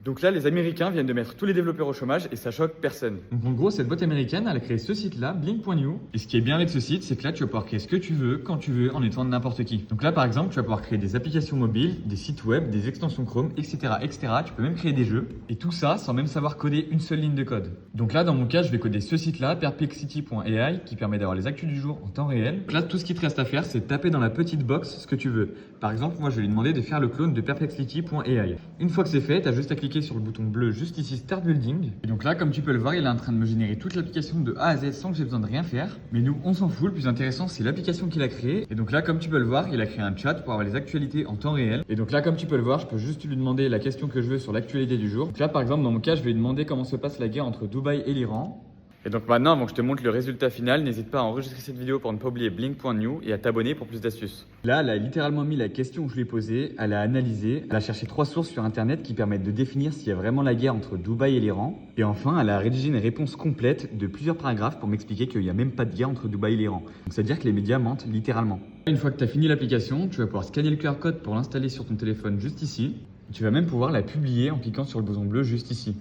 Donc là, les Américains viennent de mettre tous les développeurs au chômage et ça choque personne. Donc en gros, cette boîte américaine, elle a créé ce site-là, Blink.new. Et ce qui est bien avec ce site, c'est que là, tu vas pouvoir créer ce que tu veux, quand tu veux, en étant n'importe qui. Donc là, par exemple, tu vas pouvoir créer des applications mobiles, des sites web, des extensions Chrome, etc., etc. Tu peux même créer des jeux. Et tout ça sans même savoir coder une seule ligne de code. Donc là, dans mon cas, je vais coder ce site-là, perplexity.ai, qui permet d'avoir les actus du jour en temps réel. Donc là, tout ce qui te reste à faire, c'est taper dans la petite box ce que tu veux. Par exemple, moi, je vais lui demander de faire le clone de perplexity.ai. Une fois que c'est fait, tu as juste à cliquer sur le bouton bleu juste ici, Start Building. Et donc là, comme tu peux le voir, il est en train de me générer toute l'application de A à Z sans que j'ai besoin de rien faire. Mais nous, on s'en fout. Le plus intéressant, c'est l'application qu'il a créée. Et donc là, comme tu peux le voir, il a créé un chat pour avoir les actualités en temps réel. Et donc là, comme tu peux le voir, je peux juste lui demander la question que je veux sur l'actualité du jour. Donc là, par exemple, dans mon cas, je vais lui demander comment se passe la guerre entre Dubaï et l'Iran. Et donc maintenant, avant que je te montre le résultat final, n'hésite pas à enregistrer cette vidéo pour ne pas oublier Blink.new et à t'abonner pour plus d'astuces. Là, elle a littéralement mis la question que je lui ai posée, elle a analysé, elle a cherché 3 sources sur internet qui permettent de définir s'il y a vraiment la guerre entre Dubaï et l'Iran. Et enfin, elle a rédigé une réponse complète de plusieurs paragraphes pour m'expliquer qu'il n'y a même pas de guerre entre Dubaï et l'Iran. Donc ça veut dire que les médias mentent littéralement. Une fois que tu as fini l'application, tu vas pouvoir scanner le QR code pour l'installer sur ton téléphone juste ici. Tu vas même pouvoir la publier en cliquant sur le bouton bleu juste ici.